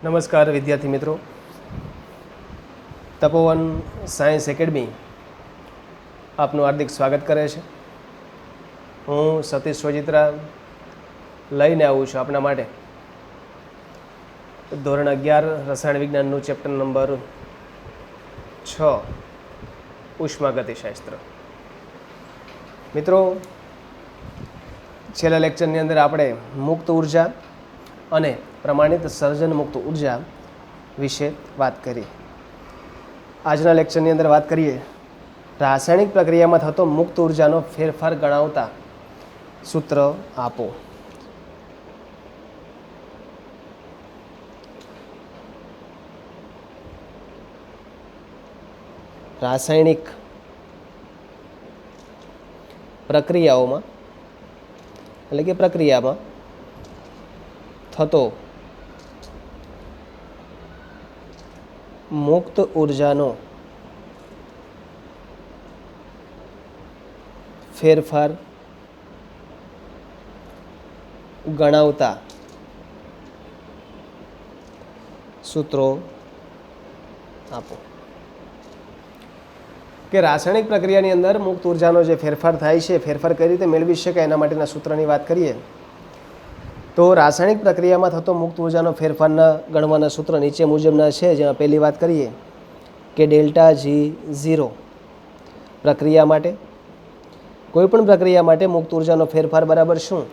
નમસ્કાર વિદ્યાર્થી મિત્રો, તપોવન સાયન્સ એકેડમી આપનું હાર્દિક સ્વાગત કરે છે. હું સતીશ સોજિત્રા લઈને આવું છું આપના માટે ધોરણ 11 રસાયણ વિજ્ઞાનનું ચેપ્ટર નંબર 6 ઉષ્માગતિશાસ્ત્ર. મિત્રો, છેલ્લા લેક્ચરની અંદર આપણે મુક્ત ઉર્જા અને પ્રમાણિત સર્જન મુક્ત ઉર્જા વિશે વાત કરી. આજના લેક્ચરની અંદર વાત કરીએ રાસાયણિક પ્રક્રિયામાં થતો મુક્ત ઉર્જાનો ફેરફાર ગણાવતા સૂત્ર આપો. રાસાયણિક પ્રક્રિયાઓમાં એટલે કે પ્રક્રિયામાં થતો મુક્ત ઉર્જાનો ફેરફાર ગણાવતા સૂત્રો આપો. કે રાસાયણિક પ્રક્રિયાની અંદર મુક્ત ઉર્જાનો જે ફેરફાર થાય છે, ફેરફાર કઈ રીતે મેળવી શકાય એના માટેના સૂત્રની વાત કરીએ તો રાસાયણિક પ્રક્રિયામાં થતો મુક્ત ઉર્જાનો ફેરફારના ગણવાના સૂત્ર નીચે મુજબના છે. જેમાં પહેલી વાત કરીએ કે ડેલ્ટા G0 પ્રક્રિયા માટે, કોઈપણ પ્રક્રિયા માટે મુક્ત ઉર્જાનો ફેરફાર બરાબર શું?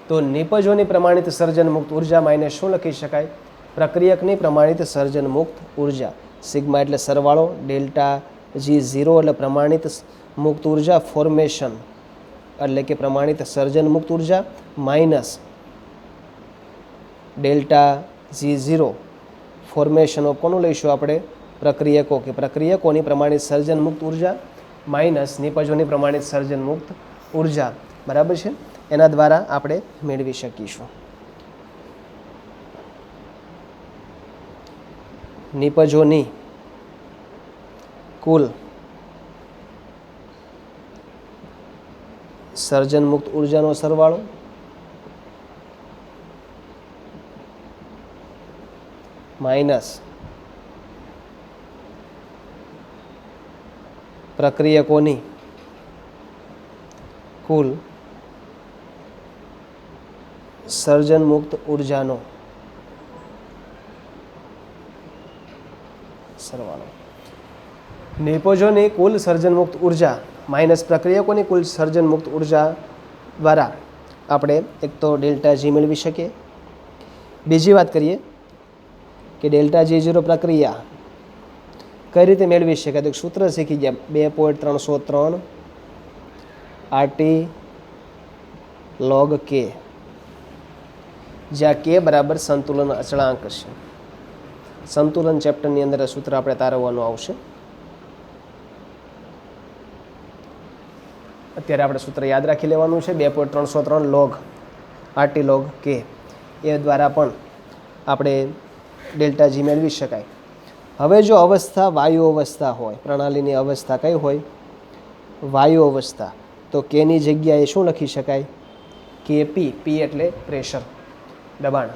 તો નિપજોની પ્રમાણિત સર્જન મુક્ત ઉર્જા માઇનસ શું લખી શકાય? પ્રક્રિયકની પ્રમાણિત સર્જન મુક્ત ઉર્જા. સિગ્મા એટલે સરવાળો, ડેલ્ટા G0 એટલે પ્રમાણિત મુક્ત ઉર્જા ફોર્મેશન એટલે કે પ્રમાણિત સર્જન મુક્ત ઉર્જા minus delta G0 formation of કોનું લઈશું આપણે? પ્રક્રિયકો કે પ્રક્રિયકોની પ્રમાણિત સર્જન મુક્ત ઉર્જા માઇનસ નિપજોની પ્રમાણિત સર્જન મુક્ત ઉર્જા. બરાબર છે? એના દ્વારા આપણે મેળવી શકીશું. નિપજોની કુલ સર્જન મુક્ત ઉર્જાનો સરવાળો માઇનસ પ્રક્રિયકોની કુલ સર્જન મુક્ત ઉર્જાનો સરવાળો. નિપજોની કુલ સર્જન મુક્ત ઉર્જા માઇનસ પ્રક્રિયકોની કુલ સર્જન મુક્ત ઉર્જા દ્વારા આપણે એક તો ડેલ્ટા G મેળવી શકીએ. બીજી વાત કરીએ કે ડેલ્ટા G0 પ્રક્રિયા કઈ રીતે મેળવી શકાય? તો સૂત્ર શીખી ગયા 2.303 RT log K, જ્યાં K બરાબર સંતુલન અચળાંક છે. સંતુલન ચેપ્ટરની અંદર આ સૂત્ર આપણે તારવવાનું આવશે. અત્યારે આપણે સૂત્ર યાદ રાખી લેવાનું છે 2.303 log RT log K. એ દ્વારા પણ આપણે ડેલ્ટા G મેળવી શકાય. હવે જો અવસ્થા વાયુ અવસ્થા હોય, પ્રણાલીની અવસ્થા કઈ હોય? વાયુ અવસ્થા, તો Kની જગ્યાએ શું લખી શકાય? KP. P એટલે પ્રેશર, દબાણ.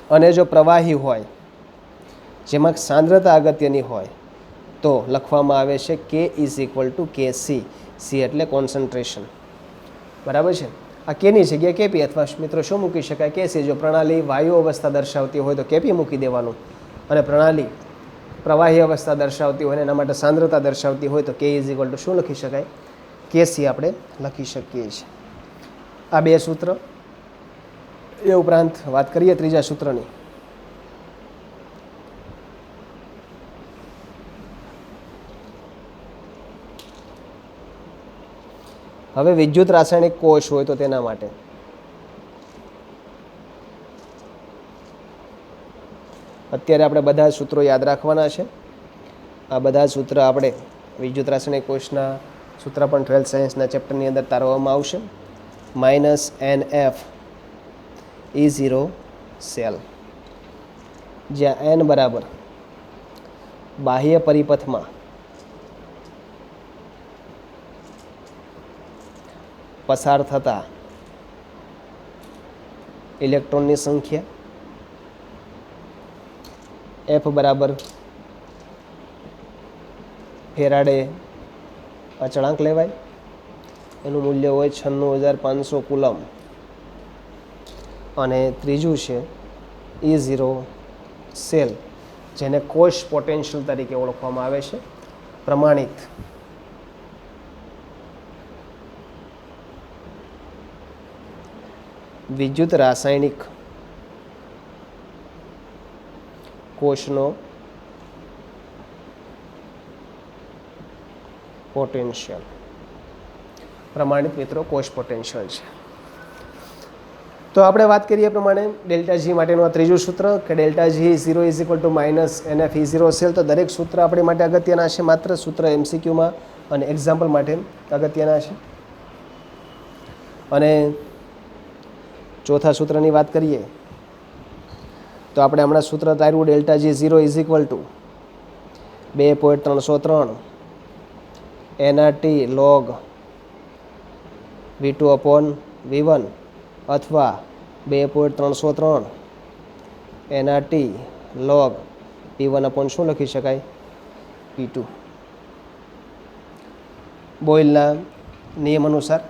અને જો પ્રવાહી હોય જેમાં સાંદ્રતા અગત્યની હોય તો લખવામાં આવે છે K = KC. C એટલે કોન્સન્ટ્રેશન. બરાબર છે? આ Kની જગ્યાએ KP અથવા મિત્રો શું મૂકી શકાય? KC. જો પ્રણાલી વાયુ અવસ્થા દર્શાવતી હોય તો KP મૂકી દેવાનું, અને પ્રણાલી પ્રવાહી અવસ્થા દર્શાવતી હોય ને એના માટે સાંદ્રતા દર્શાવતી હોય તો K = શું લખી શકાય? KC આપણે લખી શકીએ છીએ. આ બે સૂત્ર. એ ઉપરાંત વાત કરીએ ત્રીજા સૂત્રની. હવે વિદ્યુત રાસાયણિક કોષ હોય તો તેના માટે અત્યારે આપણે બધા સૂત્રો યાદ રાખવાના છે. આ બધા સૂત્ર આપણે વિદ્યુત રાસાયણિક કોષના સૂત્ર પણ 12th સાયન્સના ચેપ્ટરની અંદર તારવવામાં આવશે. -NF E0 સેલ, જ્યાં N બરાબર બાહ્ય પરિપથમાં પસાર થતા ઇલેક્ટ્રોનની સંખ્યા એફ બરાબર ફેરાડે અચળાંક લેવાય, એનું મૂલ્ય હોય 96,500 કુલમ. અને ત્રીજું છે E0 સેલ, જેને કોષ પોટેન્શિયલ તરીકે ઓળખવામાં આવે છે. પ્રમાણિત વિદ્યુત રાસાયણિક કોષનો પોટેન્શિયલ. પ્રમાણિત મિત્રો કોષ પોટેન્શિયલ છે. તો આપણે વાત કરીએ પ્રમાણે ડેલ્ટા જી માટેનું આ ત્રીજું સૂત્ર કે delta G zero is equal to minus NF E0 cell. તો દરેક સૂત્ર આપણી માટે અગત્યના છે, માત્ર સૂત્ર MCQમાં અને એક્ઝામ્પલ માટે અગત્યના છે. અને ચોથા સૂત્રની વાત કરીએ તો આપણે હમણાં સૂત્ર તાર્યું delta G zero is equal to 2.303 NRT log V2 upon V1 અથવા 2.303 NRT log P1 upon શું લખી શકાય? P2. બોયલના નિયમ અનુસાર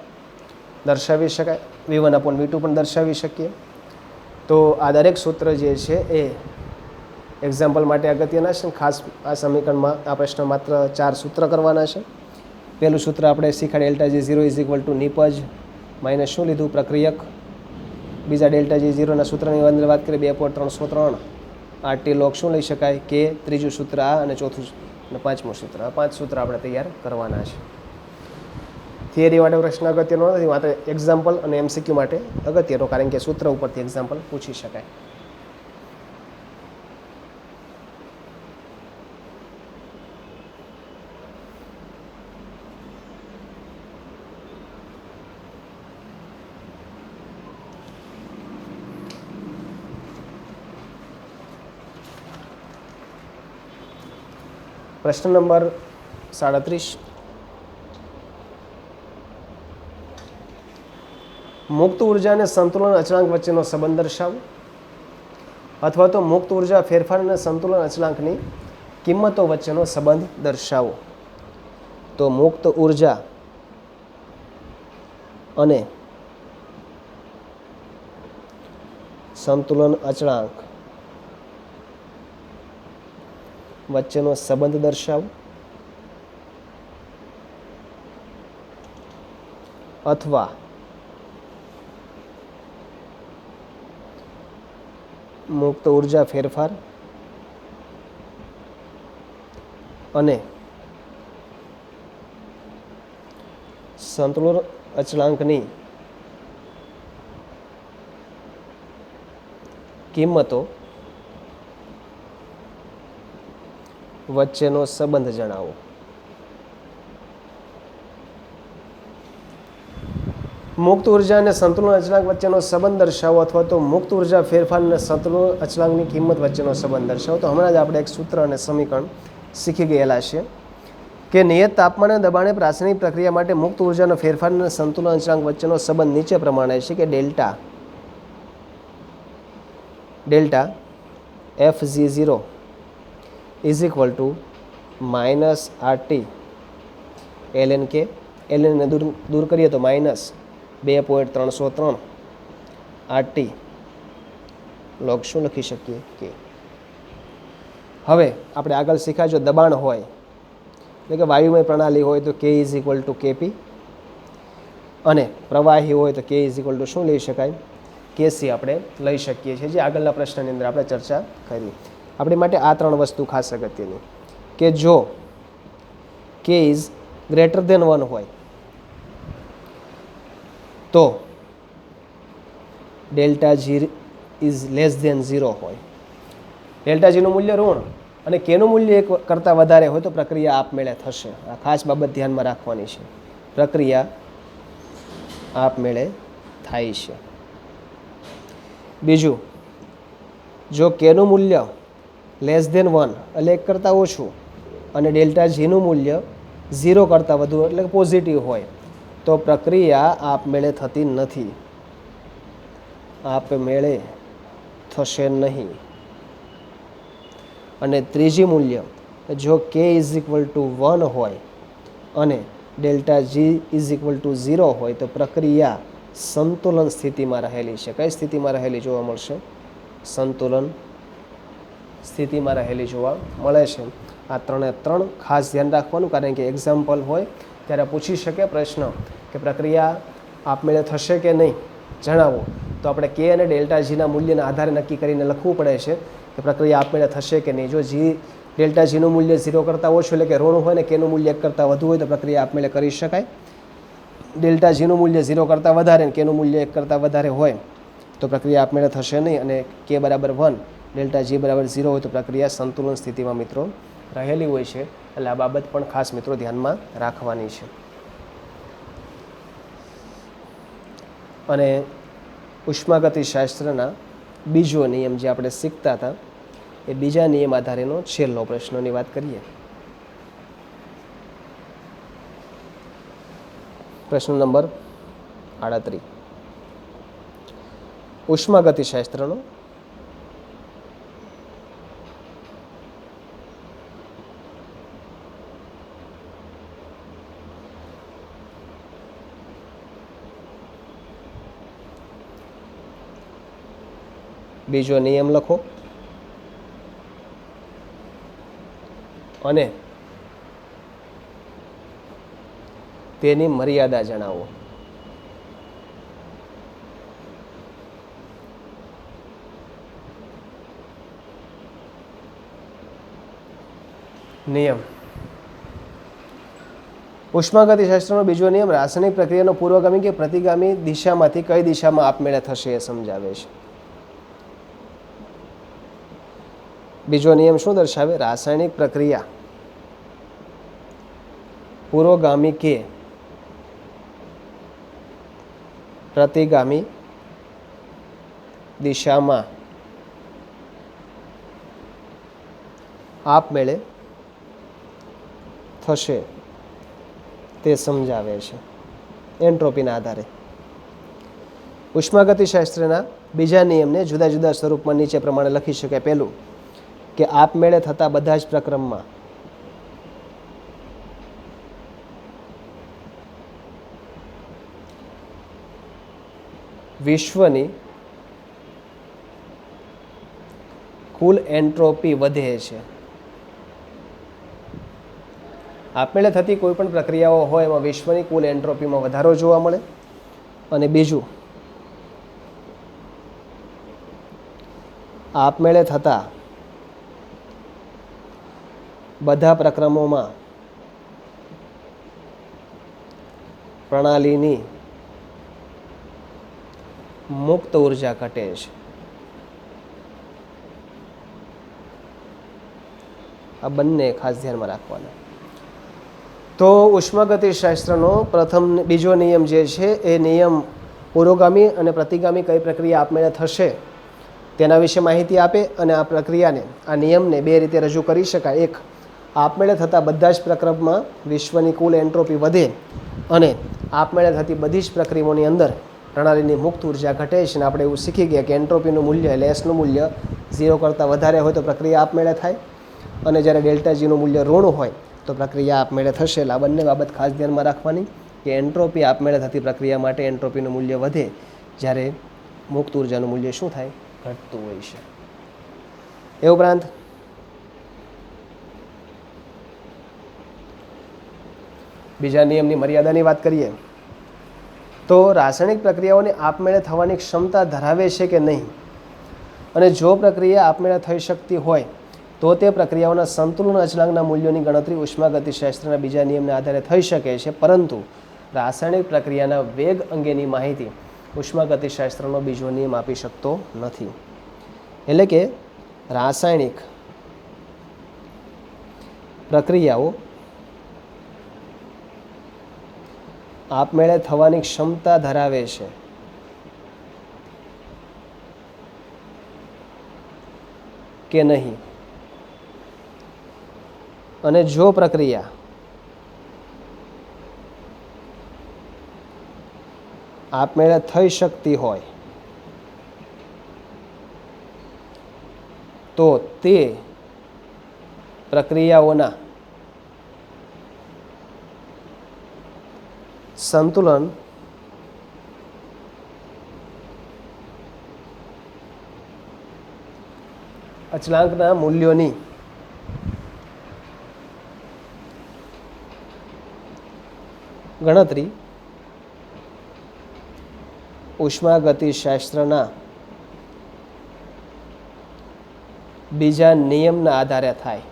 દર્શાવી શકાય, V1 upon V2 પણ દર્શાવી શકીએ. તો આ દરેક સૂત્ર જે છે એ એક્ઝામ્પલ માટે અગત્યના છે. ખાસ આ સમીકરણમાં આ પ્રશ્ન માત્ર 4 સૂત્ર કરવાના છે. પહેલું સૂત્ર આપણે શીખાડ્યું delta G zero is equal to નિપજ માઇનસ શું લીધું? પ્રક્રિયક. બીજા ડેલ્ટા જી ઝીરોના સૂત્રની અંદર વાત કરીએ 2.303 RT log શું લઈ શકાય? કે. ત્રીજું સૂત્ર આ અને ચોથું અને પાંચમું સૂત્ર. આ 5 સૂત્ર આપણે તૈયાર કરવાના છે. થિયરી માટે પ્રશ્ન અગત્યનો નથી, માત્ર એક્ઝામ્પલ અને MCQ માટે અગત્યનો, કારણ કે સૂત્ર ઉપરથી એક્ઝામ્પલ પૂછી શકાય. પ્રશ્ન નંબર 37. મુક્ત ઉર્જા અને સંતુલન અચળાંક વચ્ચેનો સંબંધ દર્શાવો, અથવા તો મુક્ત ઉર્જા ફેરફાર અને સંતુલન અચળાંકની કિંમતો વચ્ચેનો સંબંધ દર્શાવો. તો મુક્ત ઉર્જા અને સંતુલન અચળાંક વચ્ચેનો સંબંધ દર્શાવો, અથવા મુક્ત ઉર્જા ફેરફાર અને સંતુલન અચળાંકની કિંમતો વચ્ચેનો સંબંધ જણાવો. મુક્ત ઉર્જા અને સંતુલન અચળાંક વચ્ચેનો સંબંધ દર્શાવો, અથવા તો મુક્ત ઉર્જા ફેરફાર અને સંતુલન અચળાંકની કિંમત વચ્ચેનો સંબંધ દર્શાવો. તો હમણાં જ આપણે એક સૂત્ર અને સમીકરણ શીખી ગયેલા છે કે નિયત તાપમાન અને દબાણે રાસાયણિક પ્રક્રિયા માટે મુક્ત ઉર્જાનો ફેરફાર અને સંતુલન અચળાંક વચ્ચેનો સંબંધ નીચે પ્રમાણે છે કે delta FG0 is equal to minus RT ln કે. ln ને દૂર કરીએ તો માઇનસ 2.303 RT log શું લખી શકીએ? કે. હવે આપણે આગળ શીખ્યા, જો દબાણ હોય એટલે કે વાયુમય પ્રણાલી હોય તો K is equal two KP, અને પ્રવાહી હોય તો K ઇઝ ઇક્વલ ટુ શું લઈ શકાય? KC આપણે લઈ શકીએ છીએ, જે આગળના પ્રશ્નની અંદર આપણે ચર્ચા કરી. આપણી માટે આ 3 વસ્તુ ખાસ અગત્યની કે જો K ઇઝ ગ્રેટર ધેન 1 હોય તો delta G is less than 0 હોય. ડેલ્ટા જીનું મૂલ્ય ઋણ અને કેનું મૂલ્ય 1 કરતાં વધારે હોય તો પ્રક્રિયા આપમેળે થશે. આ ખાસ બાબત ધ્યાનમાં રાખવાની છે. પ્રક્રિયા આપમેળે થાય છે. બીજું, જો કેનું મૂલ્ય લેસ ધેન 1 એટલે 1 કરતાં ઓછું અને ડેલ્ટા જીનું મૂલ્ય 0 કરતાં વધુ એટલે કે પોઝિટિવ હોય તો પ્રક્રિયા આપમેળે થતી નથી, આપમેળે થશે નહીં. અને ત્રીજી મૂલ્ય જો k ઇઝ ઇક્વલ ટુ 1 હોય અને delta G is equal to 0 હોય તો પ્રક્રિયા સંતુલન સ્થિતિમાં રહેલી છે. કઈ સ્થિતિમાં રહેલી જોવા મળશે? સંતુલન સ્થિતિમાં રહેલી જોવા મળે છે. આ ત્રણે ત્રણ ખાસ ધ્યાન રાખવાનું, કારણ કે એક્ઝામ્પલ હોય ત્યારે પૂછી શકે પ્રશ્ન કે પ્રક્રિયા આપમેળે થશે કે નહીં જણાવો, તો આપણે કે અને ડેલ્ટા જીના મૂલ્યના આધારે નક્કી કરીને લખવું પડે છે કે પ્રક્રિયા આપમેળે થશે કે નહીં. જો જી ડેલ્ટા જીનું મૂલ્ય 0 કરતાં ઓછું એટલે કે ઋણ હોય ને કેનું મૂલ્ય 1 કરતાં વધુ હોય તો પ્રક્રિયા આપમેળે કરી શકાય. ડેલ્ટા જીનું મૂલ્ય 0 કરતાં વધારે ને કેનું મૂલ્ય 1 કરતાં વધારે હોય તો પ્રક્રિયા આપમેળે થશે નહીં. અને કે બરાબર 1 ડેલ્ટા જી બરાબર 0 હોય તો પ્રક્રિયા સંતુલન સ્થિતિમાં મિત્રો રહેલી હોય છે. એટલે આ બાબત પણ ખાસ મિત્રો ધ્યાનમાં રાખવાની છે. અને ઉષ્માગતિશાસ્ત્રના બીજો નિયમ જે આપણે શીખતા હતા એ બીજા નિયમ આધારેનો છેલ્લો પ્રશ્નની વાત કરીએ. પ્રશ્ન નંબર 38 ઉષ્માગતિશાસ્ત્રનો બીજો નિયમ લખો અને તેની મર્યાદા જણાવો. નિયમ ઉષ્માગતિશાસ્ત્રનો બીજો નિયમ રાસાયણિક પ્રક્રિયાનો પૂર્વગામી કે પ્રતિગામી દિશામાંથી કઈ દિશામાં આપમેળે થશે એ સમજાવે છે. બીજો નિયમ શું દર્શાવે? રાસાયણિક પ્રક્રિયા પૂર્વગામી કે પ્રતિગામી દિશામાં આપમેળે થશે તે સમજાવે છે એન્ટ્રોપીના આધારે. ઉષ્માગતિશાસ્ત્રના બીજા નિયમને જુદા જુદા સ્વરૂપમાં નીચે પ્રમાણે લખી શકાય. પહેલું કે આપમેળે થતા બધા જ પ્રક્રમમાં વિશ્વની કુલ એન્ટ્રોપી વધે છે. આપમેળે થતી કોઈ પણ પ્રક્રિયાઓ હોય એમાં વિશ્વની કુલ એન્ટ્રોપીમાં વધારો જોવા મળે. અને બીજું, આપમેળે થતા બધા પ્રક્રમોમાં પ્રણાલીની મુક્ત ઉર્જા ઘટે છે. આ બંને ખાસ ધ્યાનમાં રાખવાના. તો ઉષ્માગતિશાસ્ત્રનો બીજો નિયમ જે છે એ નિયમ પુરોગામી અને પ્રતિગામી કઈ પ્રક્રિયા આપમેળે થશે તેના વિશે માહિતી આપે. અને આ પ્રક્રિયાને, આ નિયમને બે રીતે રજૂ કરી શકાય. એક, આપમેળે થતા બધા જ પ્રક્રમમાં વિશ્વની કુલ એન્ટ્રોપી વધે અને આપમેળે થતી બધી જ પ્રક્રિયાઓની અંદર પ્રણાલીની મુક્ત ઉર્જા ઘટે છે. અને આપણે એવું શીખી ગયા કે એન્ટ્રોપીનું મૂલ્ય એટલે એસનું મૂલ્ય 0 કરતાં વધારે હોય તો પ્રક્રિયા આપમેળે થાય, અને જ્યારે ડેલ્ટા જીનું મૂલ્ય ઋણ હોય તો પ્રક્રિયા આપમેળે થશે. એટલે આ બંને બાબત ખાસ ધ્યાનમાં રાખવાની કે એન્ટ્રોપી આપમેળે થતી પ્રક્રિયા માટે એન્ટ્રોપીનું મૂલ્ય વધે, જ્યારે મુક્ત ઉર્જાનું મૂલ્ય શું થાય? ઘટતું હોય છે. એ ઉપરાંત બીજા નિયમની મર્યાદાની વાત કરીએ તો રાસાયણિક પ્રક્રિયાઓની આપમેળે થવાની ક્ષમતા ધરાવે છે કે નહીં, અને જો પ્રક્રિયા આપમેળે થઈ શકતી હોય તો તે પ્રક્રિયાઓના સંતુલન અચળાંકના મૂલ્યોની ગણતરી ઉષ્માગતિશાસ્ત્રના બીજા નિયમના આધારે થઈ શકે છે. પરંતુ રાસાયણિક પ્રક્રિયાના વેગ અંગેની માહિતી ઉષ્માગતિશાસ્ત્રનો બીજો નિયમ આપી શકતો નથી. એટલે કે રાસાયણિક પ્રક્રિયાઓ આપમેળે થવાની ક્ષમતા ધરાવે છે કે નહીં, અને જો પ્રક્રિયા આપમેળે થઈ શકતી હોય તો તે પ્રક્રિયાઓના સંતુલન અચળાંકના મૂલ્યોની ગણતરી ઉષ્માગતિશાસ્ત્રના બીજા નિયમના આધારે થાય.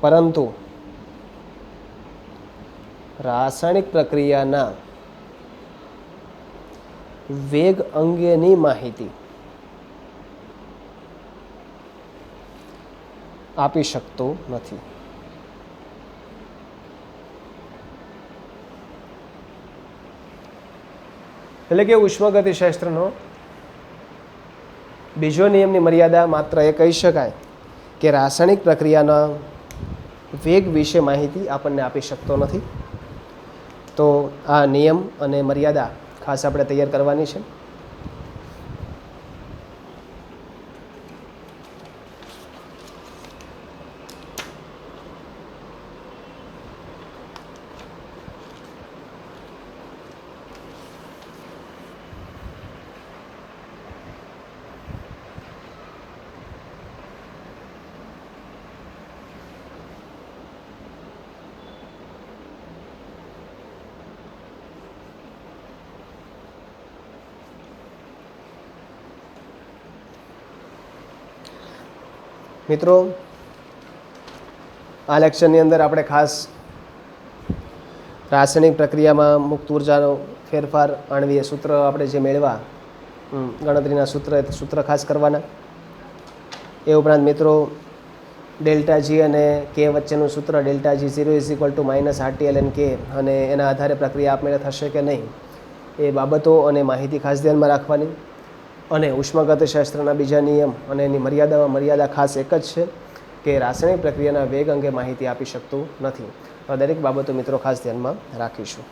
પરંતુ રાસાયણિક પ્રક્રિયાના વેગ અંગેની માહિતી આપી શકતો નથી. એટલે કે ઉષ્માગતિશાસ્ત્રનો બીજો નિયમની મર્યાદા માત્ર એ કહી શકાય કે રાસાયણિક પ્રક્રિયાના વેગ વિશે માહિતી આપણને આપી શકતો નથી. તો આ નિયમ અને મર્યાદા ખાસ આપણે તૈયાર કરવાની છે. મિત્રો, આ લેક્ચરની અંદર આપણે ખાસ રાસાયણિક પ્રક્રિયામાં મુક્ત ઉર્જાનો ફેરફાર, આણ્વીય સૂત્ર આપણે જે મેળવા, ગણતરીના સૂત્ર ખાસ કરવાના. એ ઉપરાંત મિત્રો ડેલ્ટા જી અને કે વચ્ચેનું સૂત્ર ડેલ્ટા જી 0 = -RTln K અને એના આધારે પ્રક્રિયા આપમેળે થશે કે નહીં એ બાબતો અને માહિતી ખાસ ધ્યાનમાં રાખવાની. અને ઉષ્માગતિશાસ્ત્રના બીજા નિયમ અને એની મર્યાદા ખાસ એક જ છે કે રાસાયણિક પ્રક્રિયાના વેગ અંગે માહિતી આપી શકતું નથી. તો દરેક બાબતો મિત્રો ખાસ ધ્યાનમાં રાખીશું.